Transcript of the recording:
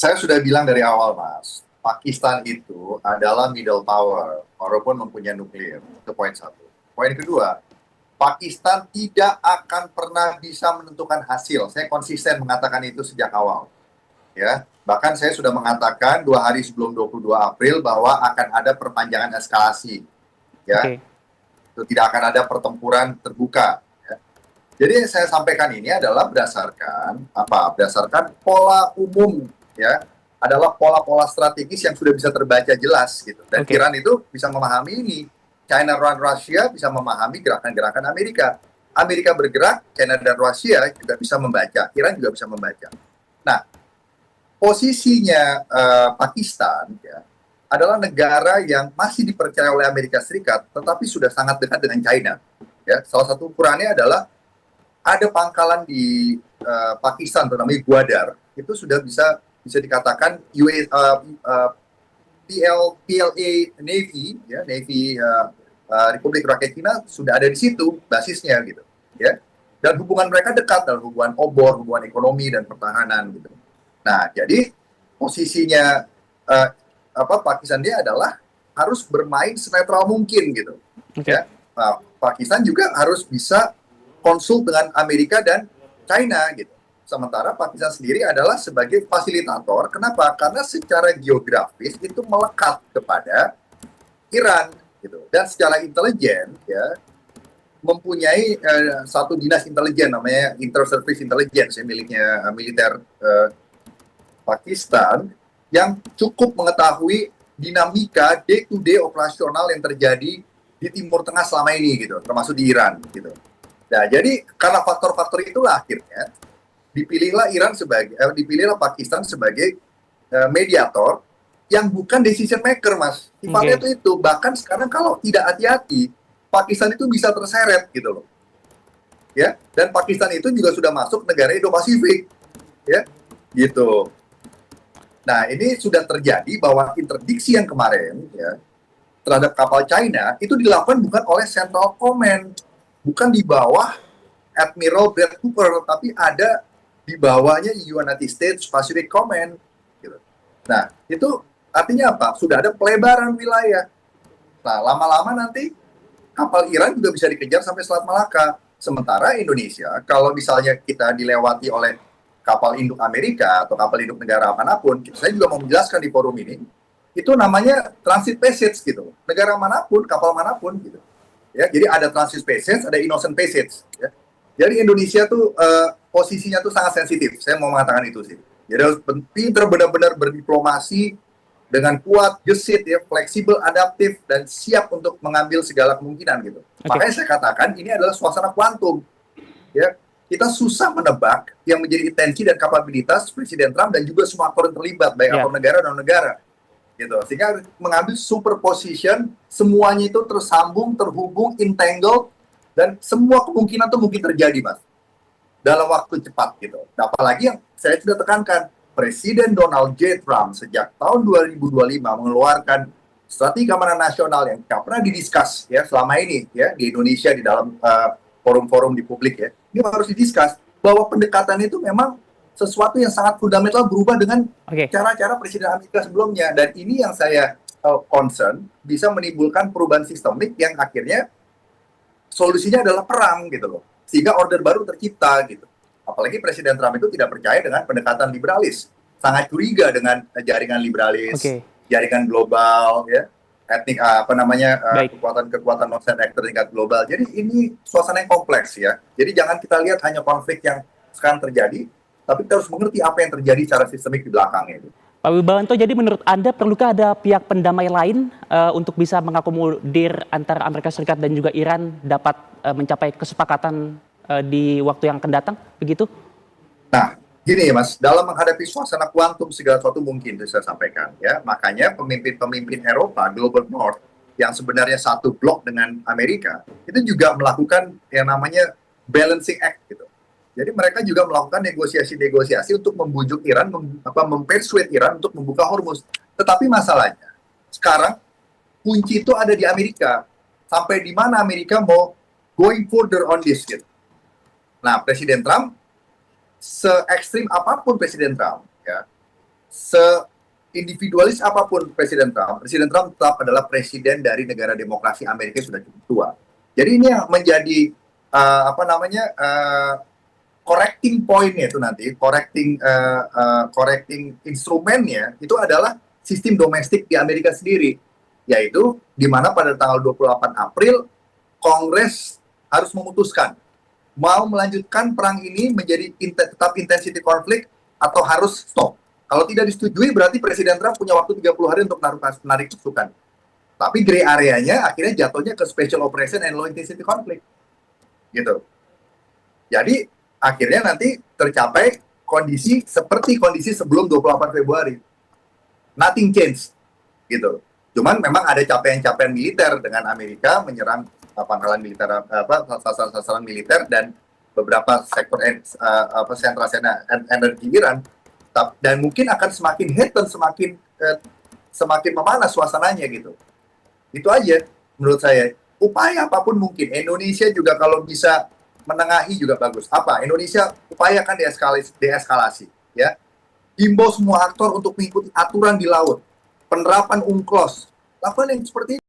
Saya sudah bilang dari awal, Mas, Pakistan itu adalah middle power, walaupun mempunyai nuklir. Itu poin satu. Poin kedua, Pakistan tidak akan pernah bisa menentukan hasil. Saya konsisten mengatakan itu sejak awal. Ya, bahkan saya sudah mengatakan 2 hari sebelum 22 April bahwa akan ada perpanjangan eskalasi. Ya, Oke, itu tidak akan ada pertempuran terbuka. Ya. Jadi yang saya sampaikan ini adalah berdasarkan apa? Berdasarkan pola umum, ya, adalah pola-pola strategis yang sudah bisa terbaca jelas gitu. Dan oke. Iran itu bisa memahami ini. China dan Rusia bisa memahami gerakan-gerakan Amerika. Amerika bergerak, China dan Rusia juga bisa membaca, Iran juga bisa membaca. Nah, posisinya Pakistan ya, adalah negara yang masih dipercaya oleh Amerika Serikat, tetapi sudah sangat dekat dengan China. Ya, salah satu ukurannya adalah ada pangkalan di Pakistan, namanya Gwadar, itu sudah bisa dikatakan PLA Navy, ya, Navy Republik Rakyat Cina sudah ada di situ basisnya gitu, ya. Dan hubungan mereka dekat dalam hubungan obor, hubungan ekonomi dan pertahanan gitu. Nah, jadi posisinya uh, Pakistan dia adalah harus bermain senetral mungkin gitu, Oke. ya. Pakistan juga harus bisa konsul dengan Amerika dan China gitu. Sementara Pakistan sendiri adalah sebagai fasilitator. Kenapa? Karena secara geografis itu melekat kepada Iran gitu. Dan secara intelijen ya mempunyai satu dinas intelijen namanya Inter-Service Intelligence yang miliknya militer Pakistan yang cukup mengetahui dinamika day to day operasional yang terjadi di Timur Tengah selama ini gitu, termasuk di Iran gitu. Nah, jadi karena faktor-faktor itulah akhirnya dipilihlah Pakistan sebagai mediator yang bukan decision maker, Mas. Sifatnya Oke. itu bahkan sekarang kalau tidak hati-hati Pakistan itu bisa terseret gitu loh. Ya, dan Pakistan itu juga sudah masuk negara Indo-Pasifik, ya. Gitu. Nah, ini sudah terjadi bahwa interdiksi yang kemarin ya terhadap kapal China itu dilakukan bukan oleh Central Command, bukan di bawah Admiral Brad Cooper, tapi ada di bawahnya United States Pacific Command. Gitu. Nah, itu artinya apa? Sudah ada pelebaran wilayah. Nah, lama-lama nanti kapal Iran juga bisa dikejar sampai Selat Malaka. Sementara Indonesia, kalau misalnya kita dilewati oleh kapal induk Amerika atau kapal induk negara manapun, saya juga mau menjelaskan di forum ini, itu namanya transit passage gitu. Negara manapun, kapal manapun gitu. Ya, jadi ada transit passage, ada innocent passage. Ya. Jadi Indonesia tuh posisinya tuh sangat sensitif. Saya mau mengatakan itu sih. Jadi harus pinter benar-benar berdiplomasi dengan kuat, gesit, ya, fleksibel, adaptif, dan siap untuk mengambil segala kemungkinan gitu. Oke. Makanya saya katakan ini adalah suasana kuantum. Ya, kita susah menebak yang menjadi intensi dan kapabilitas Presiden Trump dan juga semua aktor yang terlibat, baik Ya. aktor negara dan negara. Gitu. Sehingga mengambil superposition, semuanya itu tersambung, terhubung, entangled, dan semua kemungkinan itu mungkin terjadi, Mas, dalam waktu cepat gitu. Nah, apalagi yang saya sudah tekankan, Presiden Donald J. Trump sejak tahun 2025 mengeluarkan strategi keamanan nasional yang tidak pernah didiskus ya selama ini ya di Indonesia di dalam forum-forum di publik ya. Ini harus didiskus bahwa pendekatan itu memang sesuatu yang sangat fundamental berubah dengan Oke. cara-cara Presiden Amerika sebelumnya, dan ini yang saya concern bisa menimbulkan perubahan sistemik yang akhirnya solusinya adalah perang gitu loh, sehingga order baru tercipta gitu. Apalagi Presiden Trump itu tidak percaya dengan pendekatan liberalis, sangat curiga dengan jaringan liberalis, Oke. jaringan global, ya, etnik Baik. kekuatan-kekuatan non-state actor tingkat global. Jadi ini suasana yang kompleks ya. Jadi jangan kita lihat hanya konflik yang sekarang terjadi, tapi kita harus mengerti apa yang terjadi secara sistemik di belakangnya itu. Pak Wibawanto, jadi menurut Anda perlukah ada pihak pendamai lain untuk bisa mengakomodir antara Amerika Serikat dan juga Iran dapat mencapai kesepakatan di waktu yang akan datang, begitu? Nah, gini ya Mas, dalam menghadapi suasana kuantum segala sesuatu mungkin itu saya sampaikan ya. Makanya pemimpin-pemimpin Eropa, Global North, yang sebenarnya satu blok dengan Amerika, itu juga melakukan yang namanya balancing act gitu. Jadi mereka juga melakukan negosiasi-negosiasi untuk membujuk Iran, mempersuade Iran untuk membuka Hormuz. Tetapi masalahnya, sekarang kunci itu ada di Amerika. Sampai di mana Amerika mau going further on this gitu. Nah, Presiden Trump se-ekstrim apapun Presiden Trump, ya, se-individualis apapun Presiden Trump tetap adalah presiden dari negara demokrasi Amerika yang sudah cukup tua. Jadi ini yang menjadi correcting point-nya itu nanti, correcting instrumennya itu adalah sistem domestik di Amerika sendiri, yaitu di mana pada tanggal 28 April Kongres harus memutuskan mau melanjutkan perang ini menjadi tetap intensity konflik atau harus stop. Kalau tidak disetujui berarti Presiden Trump punya waktu 30 hari untuk menarik pasukan. Tapi gray area-nya akhirnya jatuhnya ke special operation and low intensity conflict. Gitu. Jadi akhirnya nanti tercapai kondisi seperti kondisi sebelum 28 Februari. Nothing change. Gitu. Cuman memang ada capaian-capaian militer dengan Amerika menyerang pangkalan militer, sasaran-sasaran militer dan beberapa sektor sentra energi Iran, dan mungkin akan semakin heat dan semakin memanas suasananya gitu. Itu aja menurut saya. Upaya apapun mungkin. Indonesia juga kalau bisa menengahi juga bagus. Apa? Indonesia upayakan deeskalasi, ya. Himbau semua aktor untuk mengikuti aturan di laut, penerapan UNCLOS, lakukan yang seperti